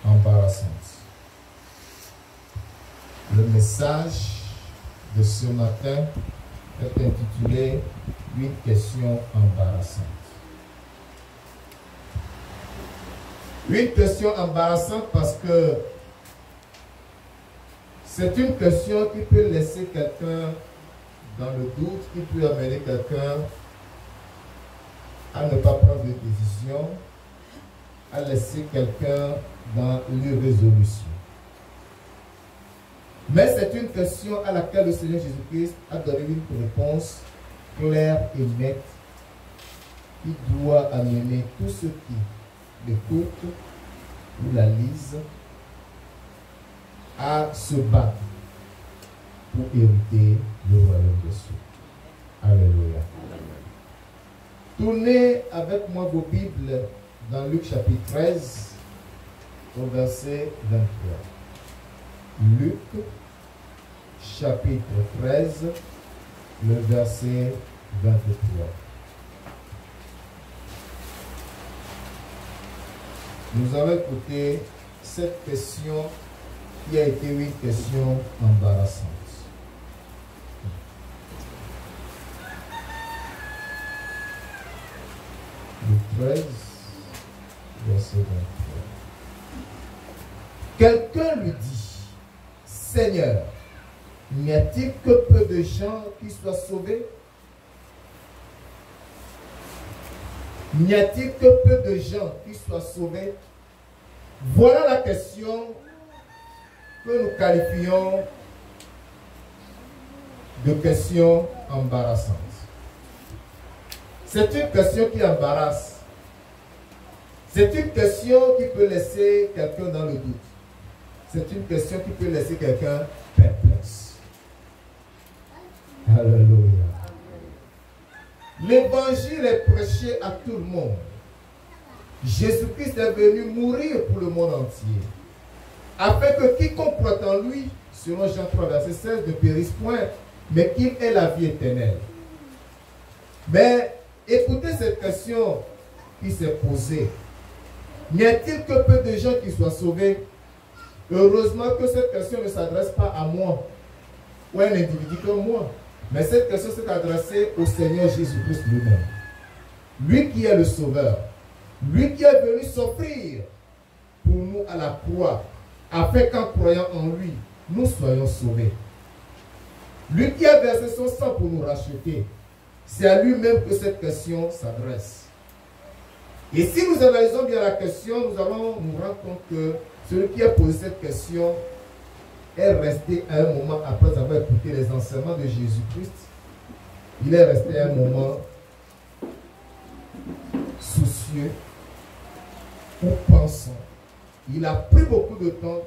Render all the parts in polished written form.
Embarrassante. Le message de ce matin est intitulé Une question embarrassante. Une question embarrassante parce que c'est une question qui peut laisser quelqu'un dans le doute, qui peut amener quelqu'un à ne pas prendre de décision, à laisser quelqu'un dans l'irrésolution. Mais c'est une question à laquelle le Seigneur Jésus-Christ a donné une réponse claire et nette qui doit amener tous ceux qui l'écoutent ou la lisent à se battre pour hériter le royaume des cieux. Alléluia. Tournez avec moi vos Bibles dans Luc chapitre 13 au verset 23. Luc chapitre 13, le verset 23. Nous allons écouter cette question qui a été une question embarrassante. Luc 13, verset 23. Quelqu'un lui dit, Seigneur, n'y a-t-il que peu de gens qui soient sauvés? N'y a-t-il que peu de gens qui soient sauvés? Voilà la question que nous qualifions de question embarrassante. C'est une question qui embarrasse. C'est une question qui peut laisser quelqu'un dans le doute. C'est une question qui peut laisser quelqu'un perplexe. Alléluia. L'évangile est prêché à tout le monde. Jésus-Christ est venu mourir pour le monde entier, afin que quiconque croit en lui, selon Jean 3, verset 16, ne périsse point, mais qu'il ait la vie éternelle. Mais écoutez cette question qui s'est posée. N'y a-t-il que peu de gens qui soient sauvés? Heureusement que cette question ne s'adresse pas à moi ou à un individu comme moi, mais cette question s'est adressée au Seigneur Jésus-Christ lui-même. Lui qui est le Sauveur, lui qui est venu s'offrir pour nous à la croix, afin qu'en croyant en lui, nous soyons sauvés. Lui qui a versé son sang pour nous racheter, c'est à lui-même que cette question s'adresse. Et si nous analysons bien la question, nous allons nous rendre compte que celui qui a posé cette question est resté à un moment, après avoir écouté les enseignements de Jésus-Christ, il est resté à un moment soucieux ou pensant. Il a pris beaucoup de temps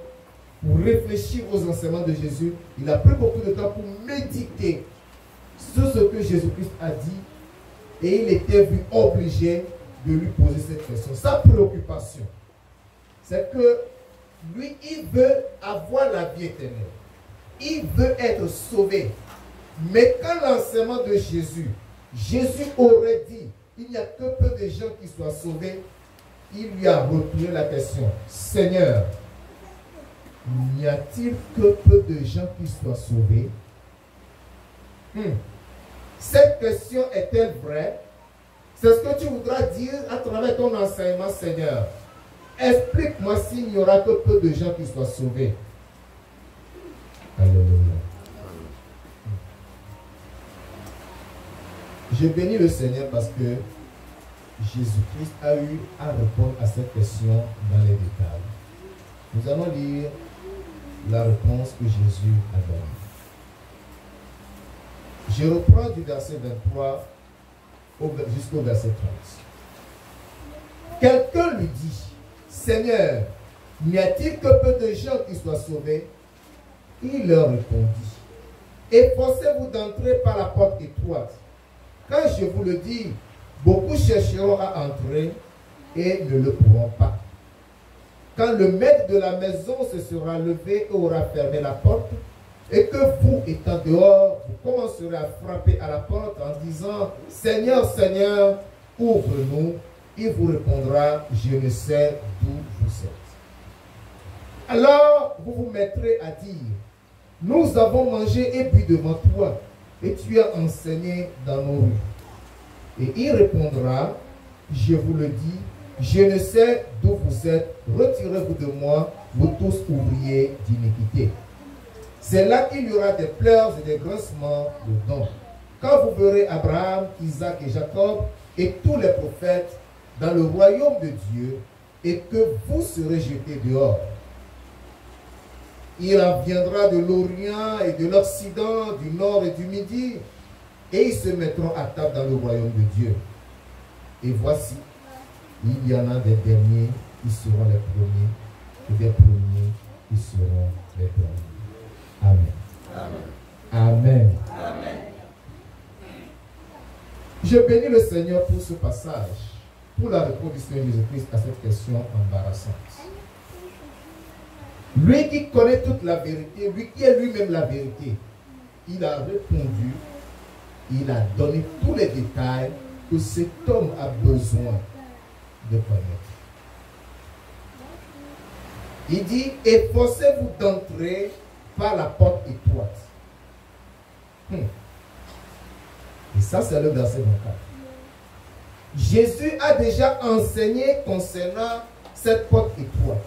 pour réfléchir aux enseignements de Jésus. Il a pris beaucoup de temps pour méditer sur ce que Jésus-Christ a dit. Et il était vu obligé de lui poser cette question. Sa préoccupation, c'est que lui, il veut avoir la vie éternelle. Il veut être sauvé. Mais quand l'enseignement de Jésus, Jésus aurait dit, il n'y a que peu de gens qui soient sauvés, il lui a retiré la question. Seigneur, n'y a-t-il que peu de gens qui soient sauvés? Cette question est-elle vraie? C'est ce que tu voudras dire à travers ton enseignement, Seigneur. Explique-moi s'il n'y aura que peu de gens qui soient sauvés. Alléluia. Je bénis le Seigneur parce que Jésus-Christ a eu à répondre à cette question dans les détails. Nous allons lire la réponse que Jésus a donnée. Je reprends du verset 23 jusqu'au verset 30. Quelqu'un lui dit, Seigneur, n'y a-t-il que peu de gens qui soient sauvés? Il leur répondit, efforcez-vous d'entrer par la porte étroite. Quand je vous le dis, beaucoup chercheront à entrer et ne le pourront pas. Quand le maître de la maison se sera levé et aura fermé la porte, et que vous, étant dehors, vous commencerez à frapper à la porte en disant, Seigneur, Seigneur, ouvre-nous. Il vous répondra, je ne sais d'où vous êtes. Alors vous vous mettrez à dire, nous avons mangé et bu devant toi, et tu as enseigné dans nos rues. Et il répondra, je vous le dis, je ne sais d'où vous êtes, retirez-vous de moi, vous tous ouvriers d'iniquité. C'est là qu'il y aura des pleurs et des grincements de dents. Quand vous verrez Abraham, Isaac et Jacob et tous les prophètes dans le royaume de Dieu, et que vous serez jetés dehors. Il en viendra de l'Orient et de l'Occident, du Nord et du Midi, et ils se mettront à table dans le royaume de Dieu. Et voici, il y en a des derniers qui seront les premiers, et des premiers qui seront les derniers. Amen. Amen. Amen. Amen. Je bénis le Seigneur pour ce passage, pour la réponse du Seigneur Jésus-Christ à cette question embarrassante. Lui qui connaît toute la vérité, lui qui est lui-même la vérité, il a répondu, il a donné tous les détails que cet homme a besoin de connaître. Il dit, efforcez-vous d'entrer par la porte étroite. Et ça, c'est le verset 24. Jésus a déjà enseigné concernant cette porte étroite.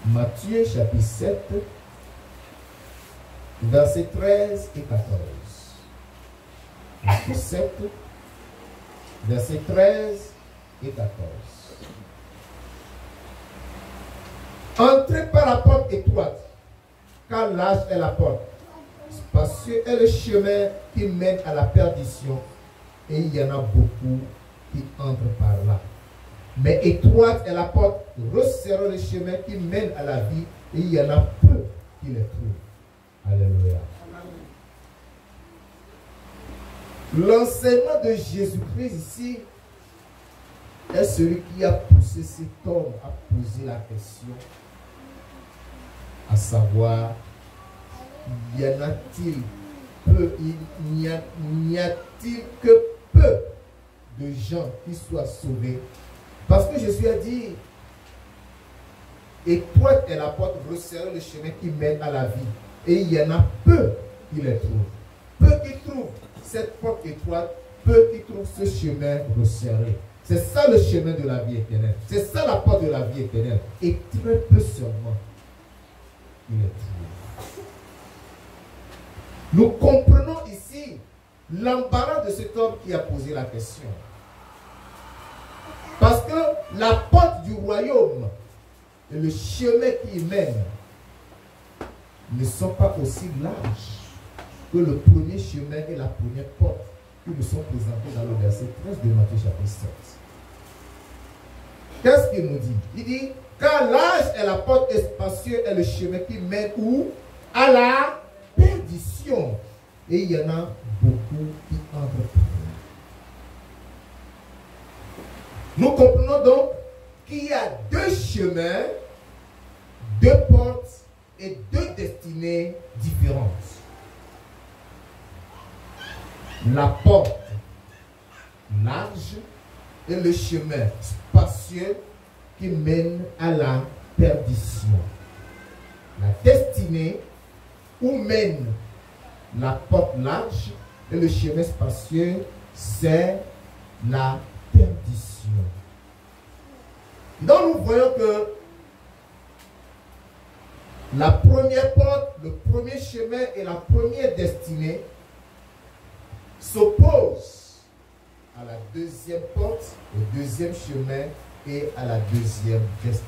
Matthieu chapitre 7, versets 13 et 14. Matthieu 7, versets 13 et 14. Entrez par la porte étroite, car large est la porte. Spacieux est le chemin qui mène à la perdition, et il y en a beaucoup qui entrent par là. Mais étroite est la porte, resserrez le chemin qui mène à la vie, et il y en a peu qui les trouvent. Alléluia. L'enseignement de Jésus-Christ ici est celui qui a poussé cet homme à poser la question, à savoir, y en a-t-il peu, n'y a-t-il que peu de gens qui soient sauvés? Parce que Jésus a dit, étroite est la porte, resserrez le chemin qui mène à la vie. Et il y en a peu qui les trouvent. Peu qui trouvent cette porte étroite, peu qui trouvent ce chemin resserré. C'est ça le chemin de la vie éternelle. C'est ça la porte de la vie éternelle. Et très peu seulement qui les trouvent. Nous comprenons ici l'embarras de cet homme qui a posé la question. Parce que la porte du royaume et le chemin qui y mène ne sont pas aussi larges que le premier chemin et la première porte qui nous sont présentés dans le verset 13 de Matthieu chapitre 7. Qu'est-ce qu'il nous dit? Il dit, car large est la porte et spacieux est le chemin qui mène où? À la perdition. Et il y en a beaucoup qui entrent par là. Nous comprenons donc qu'il y a deux chemins, deux portes et deux destinées différentes. La porte large et le chemin spacieux qui mène à la perdition. La destinée où mène la porte large et le chemin spacieux, c'est la perdition. Donc nous voyons que la première porte, le premier chemin et la première destinée s'opposent à la deuxième porte, au deuxième chemin et à la deuxième destinée.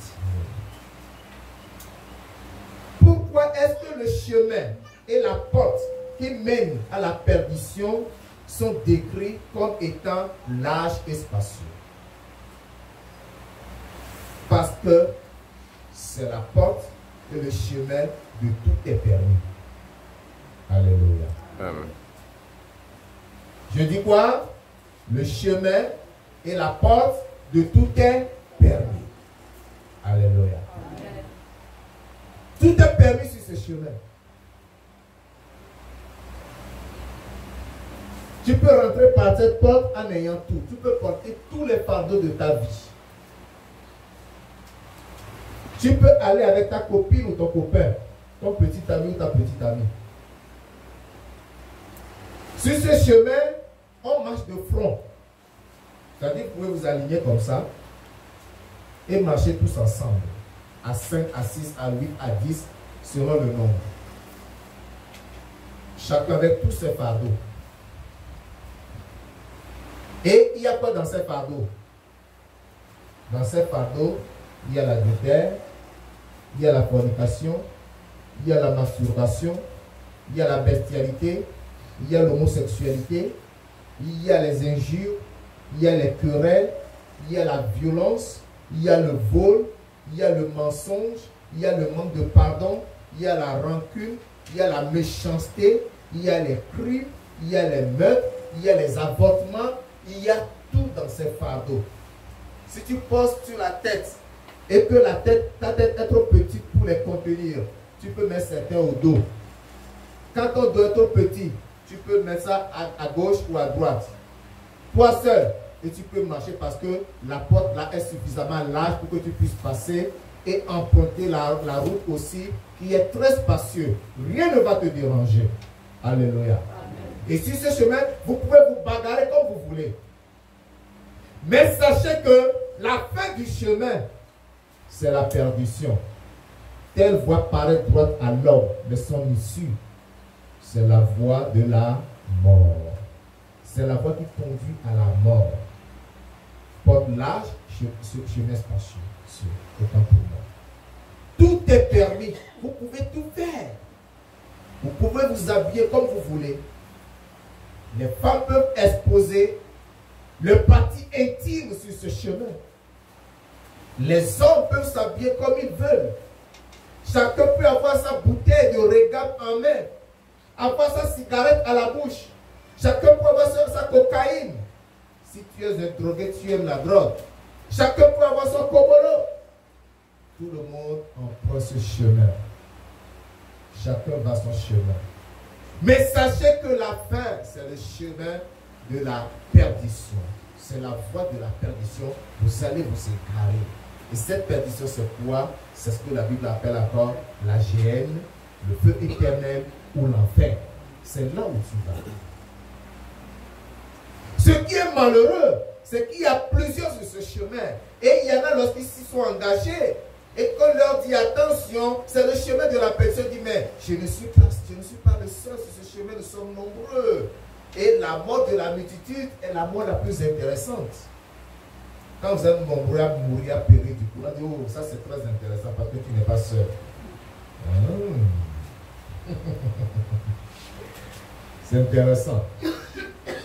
Pourquoi est-ce que le chemin et la porte qui mènent à la perdition sont décrits comme étant larges et spacieux? Parce que c'est la porte et le chemin de tout est permis. Alléluia. Amen. Je dis quoi? Le chemin et la porte de tout est permis. Alléluia. Amen. Tout est permis sur ce chemin. Tu peux rentrer par cette porte en ayant tout. Tu peux porter tous les fardeaux de ta vie. Tu peux aller avec ta copine ou ton copain, ton petit ami ou ta petite amie. Sur ce chemin, on marche de front. C'est-à-dire que vous pouvez vous aligner comme ça et marcher tous ensemble. À 5, à 6, à 8, à 10, selon le nombre. Chacun avec tous ses fardeaux. Et il y a quoi dans ces fardeaux? Dans ces fardeaux, il y a l'adultère, il y a la fornication, il y a la masturbation, il y a la bestialité, il y a l'homosexualité, il y a les injures, il y a les querelles, il y a la violence, il y a le vol, il y a le mensonge, il y a le manque de pardon, il y a la rancune, il y a la méchanceté, il y a les crimes, il y a les meurtres, il y a les avortements, il y a tout dans ces fardeaux. Si tu poses sur la tête et que ta tête est trop petite pour les contenir, tu peux mettre certains au dos. Quand ton dos est trop petit, tu peux mettre ça à gauche ou à droite. Toi seul, et tu peux marcher parce que la porte là est suffisamment large pour que tu puisses passer et emprunter la route aussi qui est très spacieuse. Rien ne va te déranger. Alléluia. Amen. Et sur ce chemin, vous pouvez vous bagarrer comme vous voulez. Mais sachez que la fin du chemin, c'est la perdition. Telle voie paraît droite à l'homme, mais son issue, c'est la voie de la mort. C'est la voie qui conduit à la mort. Porte large, chemin spacieux. Autant pour moi. Tout est permis. Vous pouvez tout faire. Vous pouvez vous habiller comme vous voulez. Les femmes peuvent exposer le parti intime sur ce chemin. Les hommes peuvent s'habiller comme ils veulent. Chacun peut avoir sa bouteille de régal en main, avoir sa cigarette à la bouche. Chacun peut avoir sa cocaïne. Si tu es un drogué, tu aimes la drogue. Chacun peut avoir son kobolo. Tout le monde emprunte ce chemin. Chacun va son chemin. Mais sachez que la fin, c'est le chemin de la perdition. C'est la voie de la perdition. Vous allez vous égarer. Et cette perdition, c'est quoi? C'est ce que la Bible appelle encore la géhenne, le feu éternel ou l'enfer. C'est là où tu vas. Ce qui est malheureux, c'est qu'il y a plusieurs sur ce chemin. Et il y en a lorsqu'ils s'y sont engagés. Et qu'on leur dit attention, c'est le chemin de la perdition. Dit mais je ne suis pas le seul sur ce chemin, nous sommes nombreux. Et la mort de la multitude est la mort la plus intéressante. Quand vous êtes nombreux à mourir, à périr, du coup, on dit oh, ça c'est très intéressant parce que tu n'es pas seul. C'est intéressant.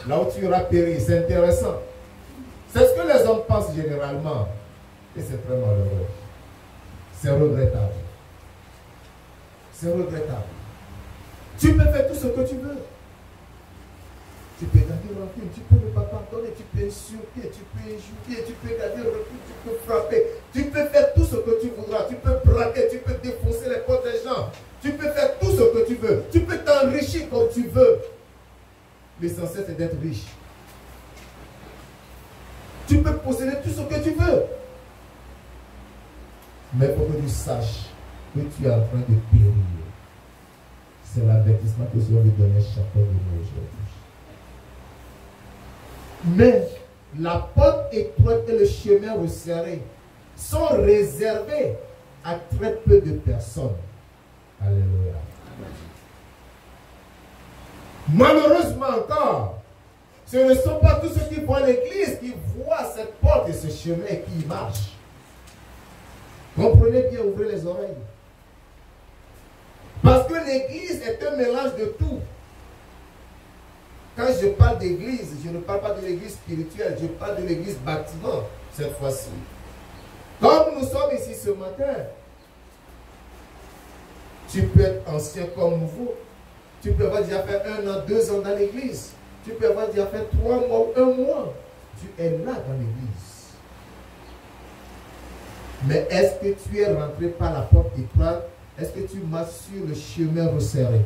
Là où tu auras péri, c'est intéressant. C'est ce que les hommes pensent généralement. Et c'est très malheureux. C'est regrettable. C'est regrettable. Tu peux faire tout ce que tu veux. Tu peux garder rancune, tu peux ne pas pardonner, tu peux insulter, tu peux injurier, tu peux garder recul, tu peux frapper. Tu peux faire tout ce que tu voudras. Tu peux braquer, tu peux défoncer les portes des gens. Tu peux faire tout ce que tu veux. Tu peux t'enrichir comme tu veux. L'essentiel, c'est d'être riche. Tu peux posséder tout ce que tu veux. Mais il faut que tu saches que tu es en train de périr. C'est l'avertissement que je vais donner chacun de nous aujourd'hui. Mais la porte étroite et le chemin resserré sont réservés à très peu de personnes. Alléluia. Malheureusement encore, ce ne sont pas tous ceux qui vont à l'église qui voient cette porte et ce chemin et qui y marchent. Comprenez bien, ouvrez les oreilles. Parce que l'église est un mélange de tout. Quand je parle d'église, je ne parle pas de l'église spirituelle, je parle de l'église bâtiment cette fois-ci. Comme nous sommes ici ce matin, tu peux être ancien comme nouveau. Tu peux avoir déjà fait 1 an, 2 ans dans l'église. Tu peux avoir déjà fait 3 mois ou 1 mois. Tu es là dans l'église. Mais est-ce que tu es rentré par la porte étroite? Est-ce que tu marches sur le chemin resserré?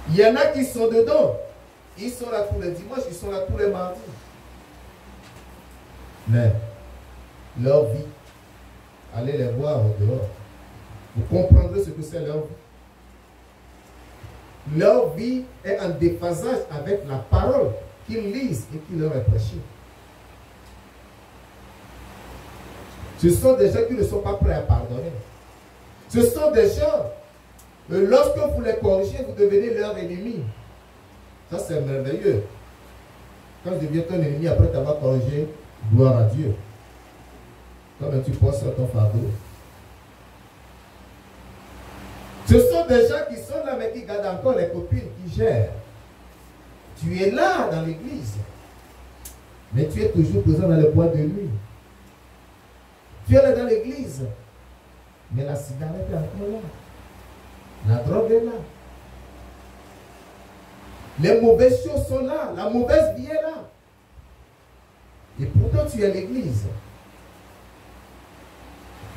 Il y en a qui sont dedans. Ils sont là tous les dimanches, ils sont là tous les mardis. Mais leur vie. Allez les voir au dehors. Vous comprendrez ce que c'est leur vie. Leur vie est en déphasage avec la parole qu'ils lisent et qui leur est prêchée. Ce sont des gens qui ne sont pas prêts à pardonner. Ce sont des gens, lorsque vous les corrigez, vous devenez leur ennemi. Ça, c'est merveilleux. Quand je deviens ton ennemi après t'avoir corrigé, gloire à Dieu. Comme tu penses sur ton fardeau. Ce sont des gens qui sont là, mais qui gardent encore les copines, qui gèrent. Tu es là dans l'église, mais tu es toujours présent dans les boîtes de nuit. Tu es là dans l'église, mais la cigarette est encore là. La drogue est là. Les mauvaises choses sont là. La mauvaise vie est là. Et pourtant, tu es à l'église.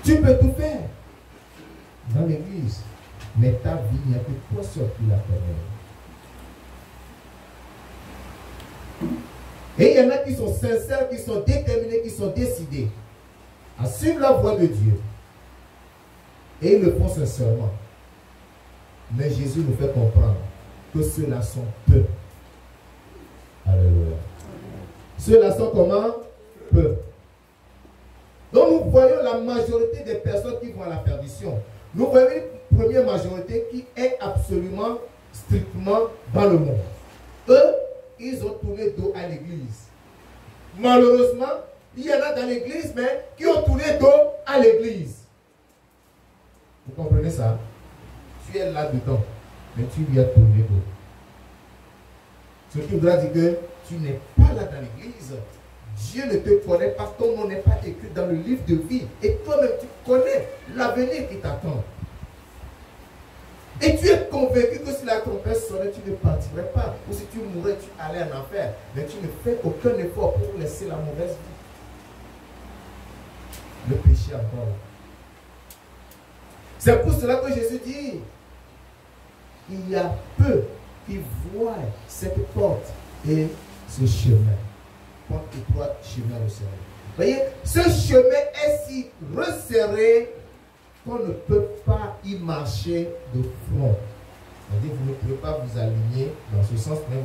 Tu peux tout faire dans l'église. Mais ta vie, il n'y a que toi seul qui la connaît. Et il y en a qui sont sincères, qui sont déterminés, qui sont décidés à suivre la voie de Dieu. Et ils le font sincèrement. Mais Jésus nous fait comprendre que ceux-là sont peu. Alléluia. Ceux-là sont comment? Peu. Donc nous voyons la majorité des personnes qui vont à la perdition. Nous voyons une première majorité qui est absolument, strictement dans le monde. Eux, ils ont tourné dos à l'église. Malheureusement, il y en a dans l'église, mais qui ont tourné dos à l'église. Vous comprenez ça? Tu es là-dedans, mais tu lui as tourné dos. Ce qui voudra dire que tu n'es pas là dans l'église. Dieu ne te connaît pas, ton nom n'est pas écrit dans le livre de vie. Et toi-même, tu connais l'avenir qui t'attend. Et tu es convaincu que si la trompette sonnait, tu ne partirais pas. Ou si tu mourrais, tu allais en enfer. Mais tu ne fais aucun effort pour laisser la mauvaise vie. Le péché encore. C'est pour cela que Jésus dit, il y a peu qui voient cette porte et ce chemin. Porte étroite, chemin resserré. Vous voyez, ce chemin est si resserré qu'on ne peut pas y marcher de front. C'est-à-dire vous ne pouvez pas vous aligner dans ce sens, mais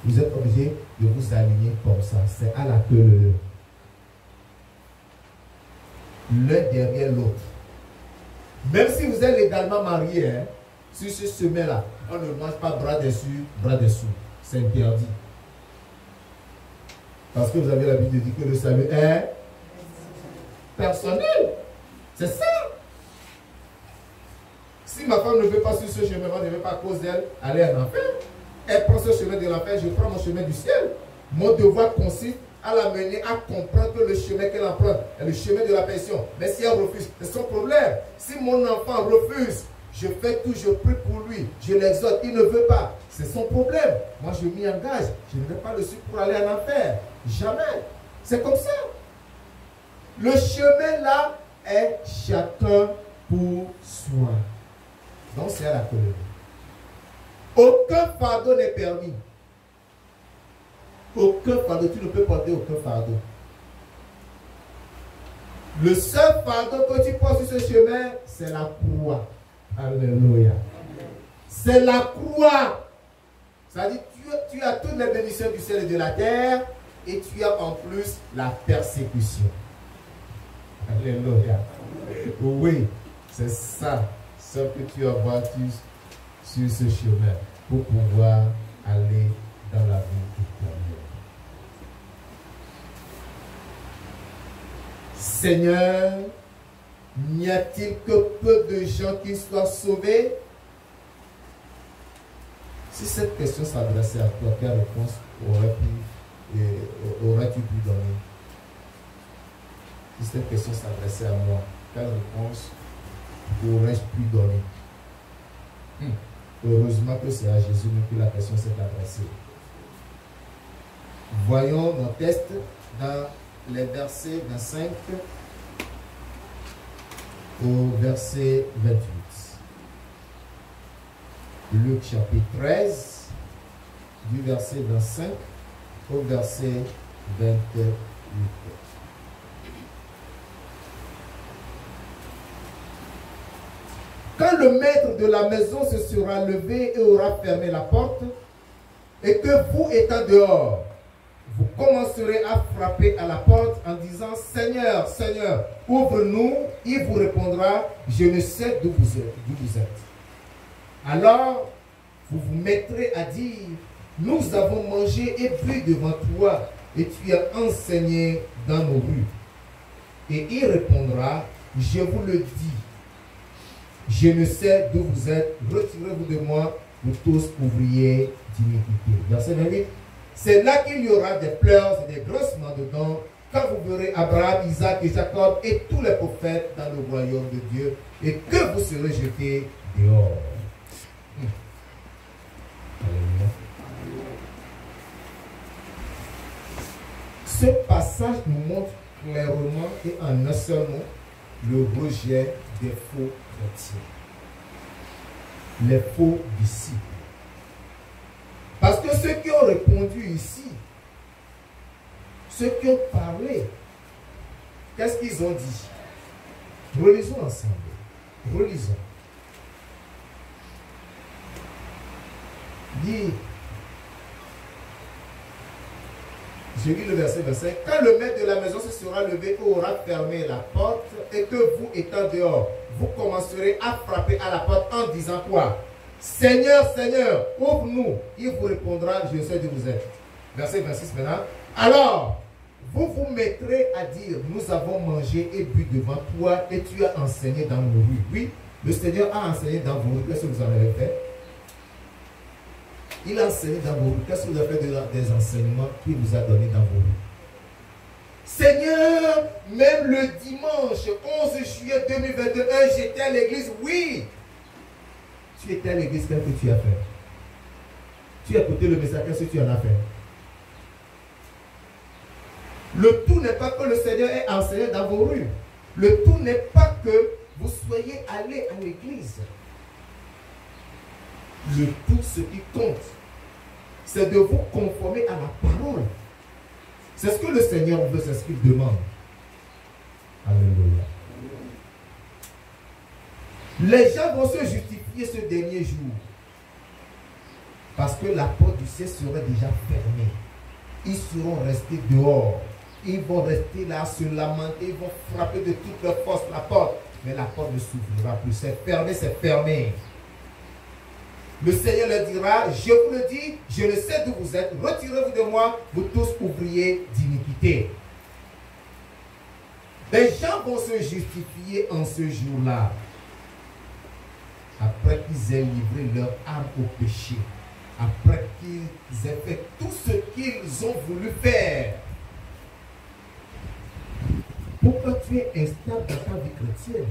vous êtes obligé de vous aligner comme ça. C'est à la queue l'un derrière l'autre. Même si vous êtes légalement marié, hein, sur ce chemin-là, on ne mange pas bras dessus, bras dessous. C'est interdit. Parce que vous avez l'habitude de dire que le salut est personnel. C'est ça. Si ma femme ne veut pas sur ce chemin, je ne vais pas à cause d'elle aller en enfer. Elle prend ce chemin de l'enfer, je prends mon chemin du ciel. Mon devoir consiste à l'amener à comprendre que le chemin qu'elle emprunte est le chemin de la passion. Mais si elle refuse, c'est son problème. Si mon enfant refuse, je fais tout, je prie pour lui, je l'exhorte, il ne veut pas. C'est son problème. Moi, je m'y engage. Je ne vais pas le suivre pour aller en enfer. Jamais. C'est comme ça. Le chemin là est chacun pour soi. Donc, c'est à la colère. Aucun fardeau n'est permis. Aucun fardeau. Tu ne peux porter aucun fardeau. Le seul fardeau que tu portes sur ce chemin, c'est la croix. Alléluia. C'est la croix. C'est-à-dire, tu as toutes les bénédictions du ciel et de la terre, et tu as en plus la persécution. Alléluia. Oui, c'est ça. Ce que tu as battu sur ce chemin pour pouvoir aller dans la vie éternelle. Seigneur, n'y a-t-il que peu de gens qui soient sauvés? Si cette question s'adressait à toi, quelle réponse aurais-tu pu donner? Si cette question s'adressait à moi, quelle réponse aurais-je pu donner? Heureusement que c'est à Jésus que la question s'est adressée. Voyons nos tests dans les versets 25 au verset 28. Luc chapitre 13, du verset 25 au verset 28. quand le maître de la maison se sera levé et aura fermé la porte, et que vous étant dehors, vous commencerez à frapper à la porte en disant, Seigneur, Seigneur, ouvre-nous. Il vous répondra, je ne sais d'où vous êtes. Alors, vous vous mettrez à dire, nous avons mangé et bu devant toi, et tu as enseigné dans nos rues. Et il répondra, je vous le dis, je ne sais d'où vous êtes, retirez-vous de moi, vous tous ouvriers d'iniquité. Verset 28. C'est là qu'il y aura des pleurs et des grincements de dents, quand vous verrez Abraham, Isaac et Jacob et tous les prophètes dans le royaume de Dieu, et que vous serez jetés dehors. Alléluia. Ce passage nous montre clairement et en un seul mot le rejet des faux chrétiens, les faux disciples. Parce que ceux qui ont répondu ici, ceux qui ont parlé, qu'est-ce qu'ils ont dit? Relisons ensemble. Relisons. Dit, je lis le verset 25. Quand le maître de la maison se sera levé et aura fermé la porte, et que vous étant dehors, vous commencerez à frapper à la porte en disant quoi? Seigneur, Seigneur, ouvre-nous. Il vous répondra, je sais d'où vous êtes. Verset 26 maintenant. Alors, vous vous mettrez à dire, nous avons mangé et bu devant toi, et tu as enseigné dans nos rues. Oui, le Seigneur a enseigné dans vos rues. Qu'est-ce que vous en avez fait? Il a enseigné dans vos rues. Qu'est-ce que vous avez fait des enseignements qu'il vous a donnés dans vos rues? Seigneur, même le dimanche 11 juillet 2021, j'étais à l'église. Oui. Tu étais à l'église, qu'est-ce que tu as fait? Tu as écouté le message, qu'est-ce que tu en as fait? Le tout n'est pas que le Seigneur ait enseigné dans vos rues. Le tout n'est pas que vous soyez allés à l'église. Le tout, ce qui compte, c'est de vous conformer à la parole. C'est ce que le Seigneur veut, c'est ce qu'il demande. Alléluia. Les gens vont se justifier ce dernier jour. Parce que la porte du ciel serait déjà fermée. Ils seront restés dehors. Ils vont rester là, se lamenter. Ils vont frapper de toute leur force la porte. Mais la porte ne s'ouvrira plus. C'est fermé, c'est fermé. Le Seigneur leur dira, je vous le dis, je ne sais d'où vous êtes. Retirez-vous de moi, vous tous ouvriers d'iniquité. Les gens vont se justifier en ce jour-là. Après qu'ils aient livré leur âme au péché, après qu'ils aient fait tout ce qu'ils ont voulu faire. Pourquoi tu es instable dans ta vie chrétienne?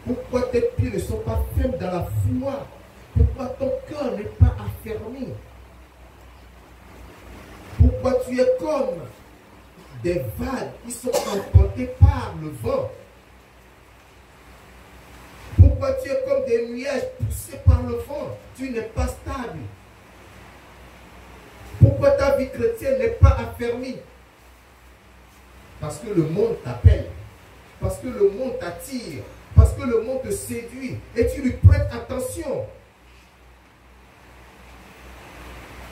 Pourquoi tes pieds ne sont pas fermes dans la foi? Pourquoi ton cœur n'est pas affermi? Pourquoi tu es comme des vagues qui sont emportées par le vent? Pourquoi tu es comme des nuages poussés par le vent? Tu n'es pas stable. Pourquoi ta vie chrétienne n'est pas affermie? Parce que le monde t'appelle. Parce que le monde t'attire. Parce que le monde te séduit. Et tu lui prêtes attention.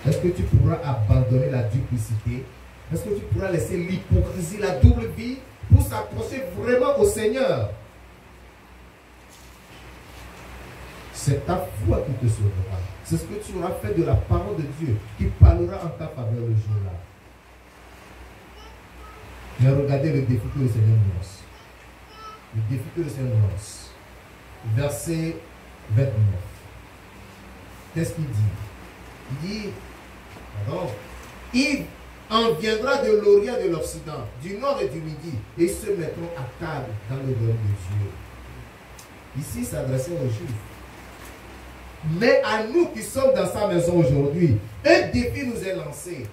Est-ce que tu pourras abandonner la duplicité? Est-ce que tu pourras laisser l'hypocrisie, la double vie, pour s'approcher vraiment au Seigneur? C'est ta foi qui te sauvera. C'est ce que tu auras fait de la parole de Dieu qui parlera en ta faveur le jour-là. Mais regardez le défi que le Seigneur nous lance. Le défi que le Seigneur nous lance. Verset 29. Qu'est-ce qu'il dit? Il dit, pardon, il en viendra de l'Orient et de l'Occident, du Nord et du Midi, et ils se mettront à table dans le royaume de Dieu. Ici, il s'adressait aux Juifs. Mais à nous qui sommes dans sa maison aujourd'hui, un défi nous est lancé.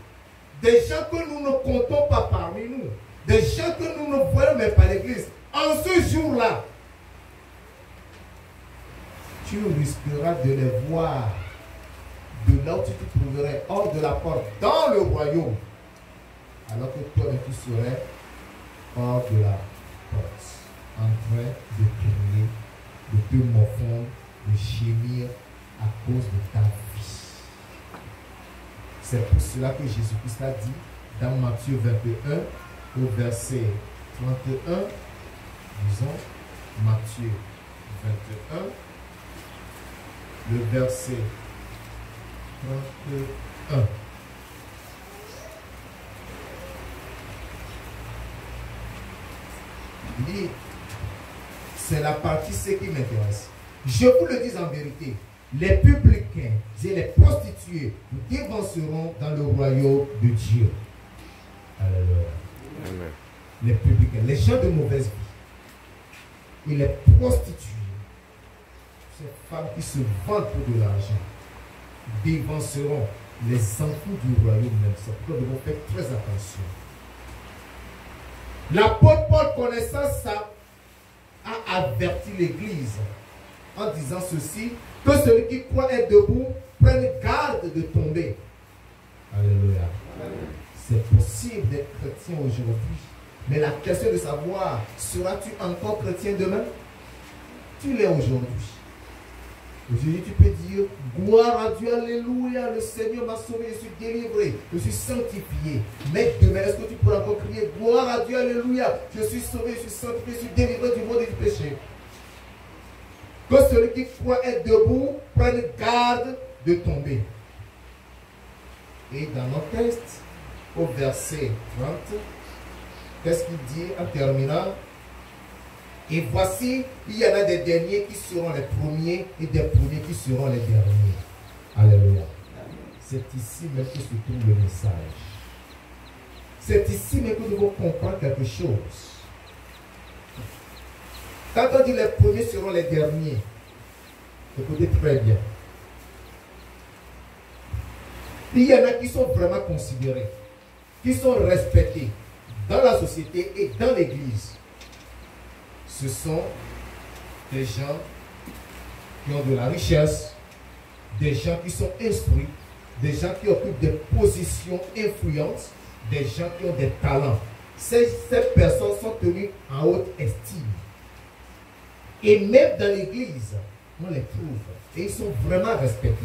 Des gens que nous ne comptons pas parmi nous. Des gens que nous ne voyons même pas à l'église. En ce jour-là, tu risqueras de les voir de là où tu te trouverais hors de la porte, dans le royaume. Alors que toi, tu serais hors de la porte, en train de prier de te morfondre, de gémir à cause de ta vie. C'est pour cela que Jésus-Christ a dit dans Matthieu 21 au verset 31, disons Matthieu 21, le verset 31. Il dit, c'est la partie C qui m'intéresse. Je vous le dis en vérité, les publicains et les prostituées dévanceront dans le royaume de Dieu. Alléluia. Amen. Les publicains, les gens de mauvaise vie et les prostituées, ces femmes qui se vendent pour de l'argent, dévanceront les enfants du royaume même. C'est pourquoi nous devons faire très attention. L'apôtre Paul, connaissant ça, a averti l'Église en disant ceci, que celui qui croit être debout prenne garde de tomber. Alléluia. C'est possible d'être chrétien aujourd'hui, mais la question de savoir, seras-tu encore chrétien demain? Tu l'es aujourd'hui. Aujourd'hui, tu peux dire, gloire à Dieu, alléluia, le Seigneur m'a sauvé, je suis délivré, je suis sanctifié. Mais demain, est-ce que tu pourras encore crier, gloire à Dieu, alléluia, je suis sauvé, je suis sanctifié, je suis délivré du monde et du péché? Que celui qui croit être debout prenne garde de tomber. Et dans nos textes, au verset 30, qu'est-ce qu'il dit en terminant? Et voici, il y en a des derniers qui seront les premiers et des premiers qui seront les derniers. Alléluia. C'est ici même que se trouve le message. C'est ici même que nous devons comprendre quelque chose. Quand on dit les premiers seront les derniers, écoutez très bien. Il y en a qui sont vraiment considérés, qui sont respectés dans la société et dans l'église. Ce sont des gens qui ont de la richesse, des gens qui sont instruits, des gens qui occupent des positions influentes, des gens qui ont des talents. Ces personnes sont tenues en haute estime. Et même dans l'église, on les trouve. Et ils sont vraiment respectés.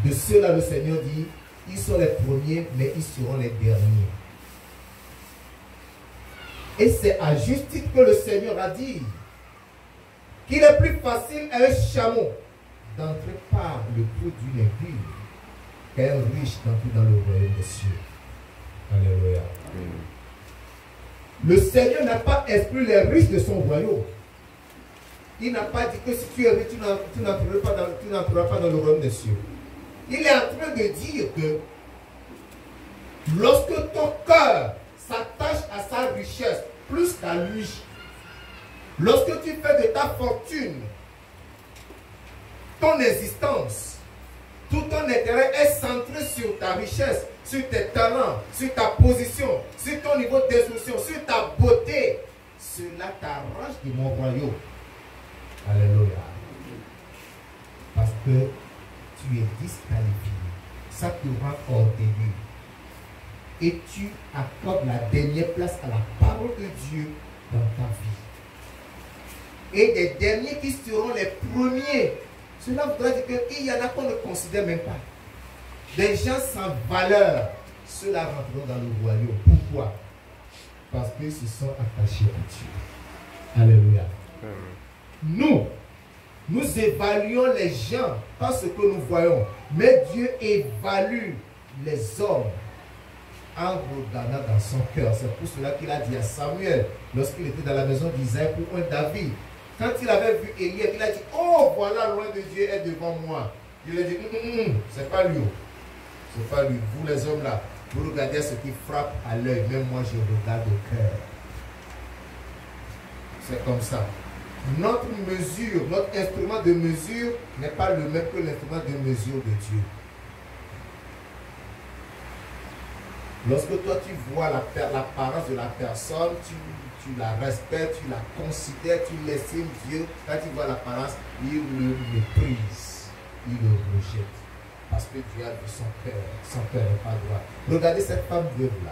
De ceux-là, le Seigneur dit, ils sont les premiers, mais ils seront les derniers. Et c'est à juste titre que le Seigneur a dit qu'il est plus facile à un chameau d'entrer par le trou d'une aiguille qu'à un riche d'entrer dans le royaume des cieux. Alléluia. Le Seigneur n'a pas exclu les riches de son royaume. Il n'a pas dit que si tu es riche, tu n'entreras pas dans le royaume des cieux. Il est en train de dire que lorsque ton cœur s'attache à sa richesse plus qu'à lui, lorsque tu fais de ta fortune ton existence, tout ton intérêt est centré sur ta richesse, sur tes talents, sur ta position, sur ton niveau d'instruction, sur ta beauté, cela t'arrache de mon royaume. Alléluia. Parce que tu es disqualifié. Ça te rend orgueilleux. Et tu accordes la dernière place à la parole de Dieu dans ta vie. Et des derniers qui seront les premiers. Cela voudrait dire qu'il y en a qu'on ne considère même pas. Des gens sans valeur, ceux-là rentreront dans le royaume. Pourquoi? Parce qu'ils se sont attachés à Dieu. Alléluia. Nous évaluons les gens par ce que nous voyons. Mais Dieu évalue les hommes en regardant dans son cœur. C'est pour cela qu'il a dit à Samuel, lorsqu'il était dans la maison d'Isaïe pour un David, quand il avait vu Élie, il a dit, oh, voilà, loin de Dieu est devant moi. Il a dit, c'est pas lui. C'est pas lui. Vous les hommes là, vous regardez ce qui frappe à l'œil. Même moi, je regarde au cœur. C'est comme ça. Notre mesure, notre instrument de mesure n'est pas le même que l'instrument de mesure de Dieu. Lorsque toi tu vois l'apparence de la personne, tu la respectes, tu la considères, tu l'estimes, Dieu, quand tu vois l'apparence, il le méprise, il le rejette. Parce que Dieu a vu son cœur n'est pas droit. Regardez cette femme veuve-là.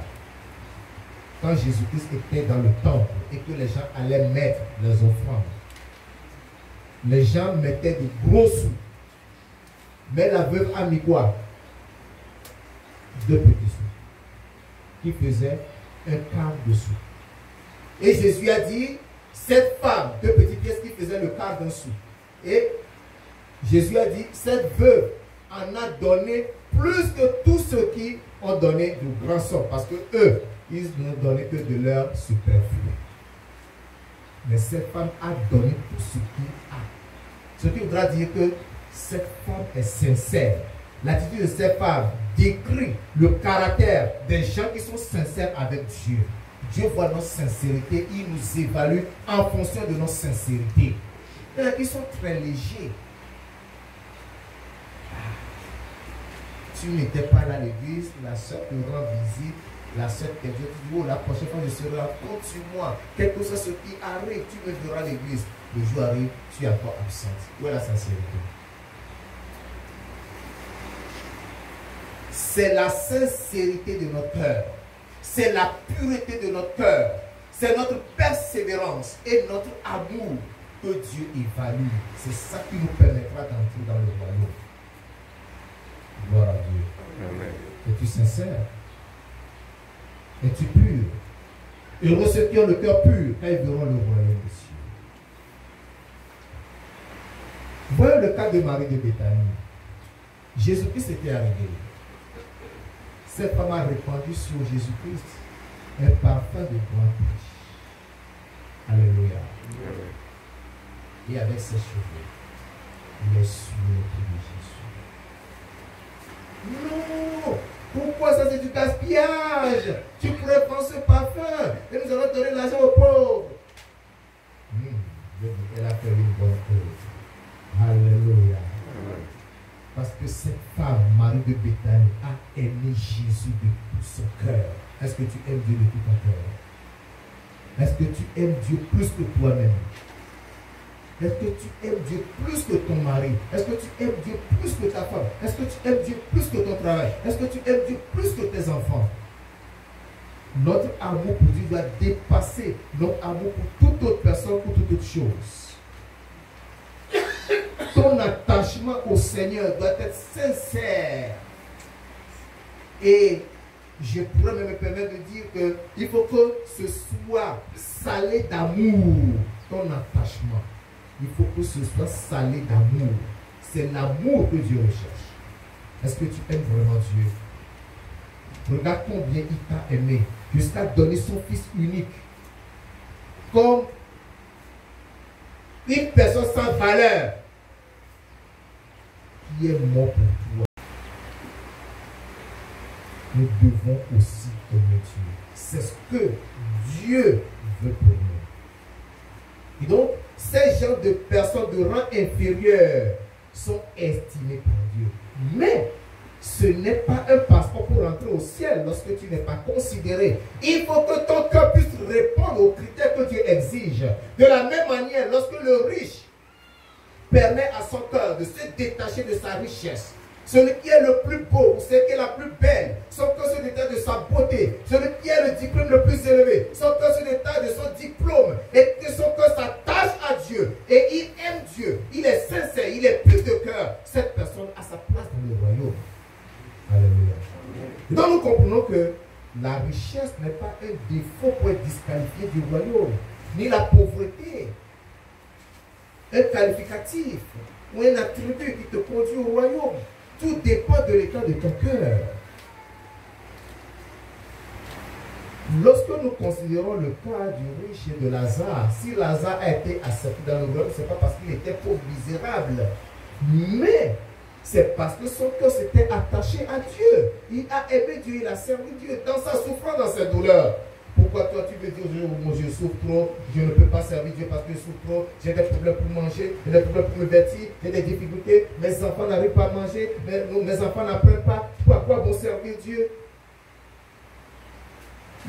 Quand Jésus-Christ était dans le temple et que les gens allaient mettre leurs offrandes, Les gens mettaient de gros sous. Mais la veuve a mis quoi? 2 petits sous. Qui faisaient un quart de sou. Et Jésus a dit, cette femme, 2 petites pièces qui faisaient le quart d'un sou. Et Jésus a dit, cette veuve en a donné plus que tous ceux qui ont donné de grands sommes. Parce que eux, ils n'ont donné que de leur superflu. Mais cette femme a donné tout ce qu'il a. Ce qui voudra dire que cette femme est sincère. L'attitude de cette femme décrit le caractère des gens qui sont sincères avec Dieu. Dieu voit notre sincérité, il nous évalue en fonction de notre sincérité. Il y en a qui sont très légers. Tu n'étais pas là à l'église, la soeur te rend visite, la soeur te dit, oh, la prochaine fois je serai là, compte-moi, quel que soit ce qui arrive, tu me verras à l'église. Le jour arrive, tu es encore absente. Où est la sincérité? C'est la sincérité de notre cœur. C'est la pureté de notre cœur. C'est notre persévérance et notre amour que Dieu évalue. C'est ça qui nous permettra d'entrer dans le royaume. Gloire à Dieu. Amen. Es-tu sincère? Es-tu pur? Heureux ceux qui ont le cœur pur, car ils verront le royaume des cieux. Voyons le cas de Marie de Béthanie. Jésus-Christ était arrivé. Cette femme a répandu sur Jésus-Christ un parfum de grand prix. Alléluia. Et avec ses cheveux, il est sur le pied de Jésus. Non! Pourquoi ça c'est du gaspillage? Tu pourrais prendre ce parfum et nous allons donner l'argent aux pauvres. Elle a fait une bonne œuvre. Alléluia. Parce que cette femme, Marie de Béthanie, a aimé Jésus de tout son cœur. Est-ce que tu aimes Dieu de tout ton cœur? Est-ce que tu aimes Dieu plus que toi-même? Est-ce que tu aimes Dieu plus que ton mari? Est-ce que tu aimes Dieu plus que ta femme? Est-ce que tu aimes Dieu plus que ton travail? Est-ce que tu aimes Dieu plus que tes enfants? Notre amour pour Dieu doit dépasser notre amour pour toute autre personne, pour toute autre chose. Ton attachement au Seigneur doit être sincère. Et je pourrais me permettre de dire qu'il faut que ce soit salé d'amour, ton attachement. Il faut que ce soit salé d'amour. C'est l'amour que Dieu recherche. Est-ce que tu aimes vraiment Dieu? Regarde combien il t'a aimé jusqu'à donner son Fils unique comme une personne sans valeur qui est mort pour toi. Nous devons aussi aimer Dieu. C'est ce que Dieu veut pour nous. Et donc, ces genres de personnes de rang inférieur sont estimées par Dieu. Mais ce n'est pas un passeport pour entrer au ciel lorsque tu n'es pas considéré. Il faut que ton cœur puisse répondre aux critères que Dieu exige. De la même manière, lorsque le riche permet à son cœur de se détacher de sa richesse, celui qui est le plus beau, celui qui est la plus belle, son cœur se détache de sa beauté, celui qui a le diplôme le plus élevé, son cœur se détache de son diplôme, et que son cœur s'attache à Dieu, et il aime Dieu, il est sincère, il est pur de cœur, cette personne a sa place dans le royaume. Alléluia. Donc nous comprenons que la richesse n'est pas un défaut pour être disqualifié du royaume, ni la pauvreté, un qualificatif ou un attribut qui te conduit au royaume. Tout dépend de l'état de ton cœur. Lorsque nous considérons le cas du riche et de Lazare, si Lazare a été accepté dans le royaume, ce n'est pas parce qu'il était pauvre, misérable, mais c'est parce que son cœur s'était attaché à Dieu. Il a aimé Dieu, il a servi Dieu dans sa souffrance, dans ses douleurs. Pourquoi toi tu veux dire, moi je souffre trop, je ne peux pas servir Dieu parce que je souffre trop, j'ai des problèmes pour manger, j'ai des problèmes pour me vêtir, j'ai des difficultés, mes enfants n'arrivent pas à manger, mes enfants n'apprennent pas, pourquoi vont servir Dieu?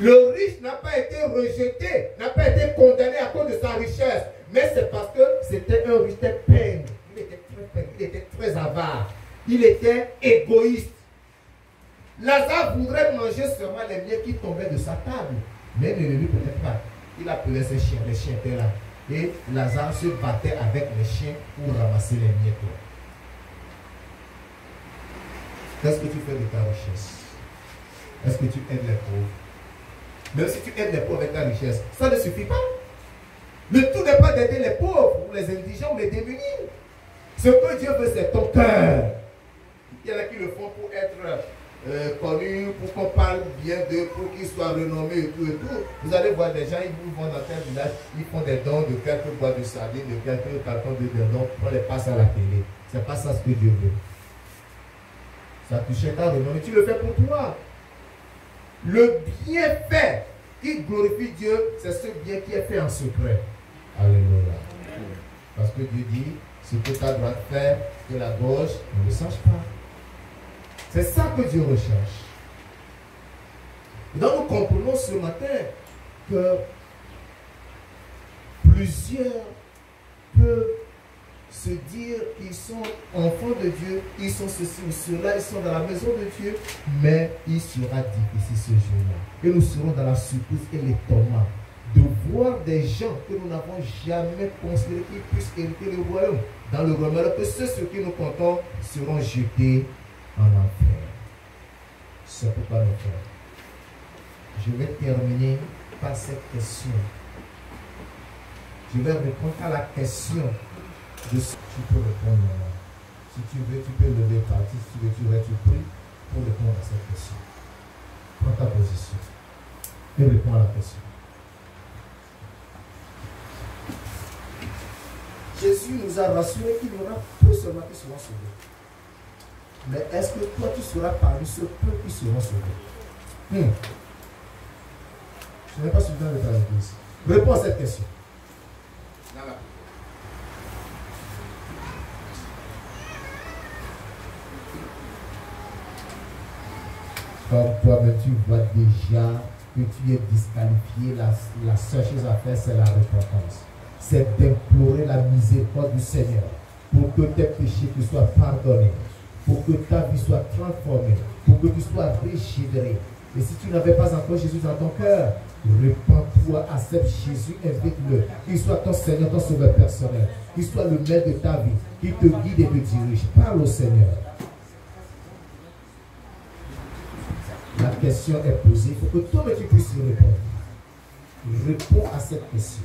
Le riche n'a pas été rejeté, n'a pas été condamné à cause de sa richesse, mais c'est parce que c'était un riche peine. Il était très peine, il était très avare, il était égoïste. Lazare voudrait manger seulement les miens qui tombaient de sa table. Mais ne lui peut-être pas. Il appelait ses chiens, les chiens étaient là. et Lazare se battait avec les chiens pour ramasser les miettes. Qu'est-ce que tu fais de ta richesse? Est-ce que tu aides les pauvres? Même si tu aides les pauvres avec ta richesse, ça ne suffit pas. Le tout n'est pas d'aider les pauvres, ou les indigents, ou les démunis. Ce que Dieu veut, c'est ton cœur. Il y en a qui le font pour être connus, pour qu'on parle bien d'eux, pour qu'ils soient renommés et tout et tout. Vous allez voir des gens, ils vont dans tel village, ils font des dons de quelques bois de sardines, de quelques cartons de dindons, on les passe à la télé. C'est pas ça ce que Dieu veut. Ça touche ta renommée, tu le fais pour toi. Le bienfait qui glorifie Dieu, c'est ce bien qui est fait en secret. Alléluia. Parce que Dieu dit, ce que ta droite fait, que la gauche ne le sache pas. C'est ça que Dieu recherche. Et donc nous comprenons ce matin que plusieurs peuvent se dire qu'ils sont enfants de Dieu, ils sont ceci ou cela, ils sont dans la maison de Dieu, mais il sera difficile ce jour-là. Et nous serons dans la surprise et l'étonnement de voir des gens que nous n'avons jamais considérés qui puissent hériter le royaume. Dans le royaume, alors que ceux sur qui nous comptons seront jetés en enfer. C'est pourquoi nos frères, je vais terminer par cette question. Je vais répondre à la question de ce que tu peux répondre maintenant. Si tu veux, tu peux lever ta main. Si tu veux, tu pries pour répondre à cette question. Prends ta position et réponds à la question. Jésus nous a rassuré qu'il y aura peu seulement qui seront sauvés. Mais est-ce que toi tu seras parmi ceux peu qui seront sauvés? Ce n'est pas suffisant de ta réponse. Réponds à cette question. Comme toi-même tu vois déjà que tu es disqualifié, la seule chose à faire c'est la repentance. C'est d'implorer la miséricorde du Seigneur pour que tes péchés te soient pardonnés, pour que ta vie soit transformée, pour que tu sois régénéré. Et si tu n'avais pas encore Jésus dans ton cœur, repens-toi, accepte Jésus, invite-le. Qu'il soit ton Seigneur, ton sauveur personnel. Qu'il soit le maître de ta vie, qu'il te guide et te dirige. Parle au Seigneur. La question est posée, il faut que toi-même tu puisses répondre. Réponds à cette question.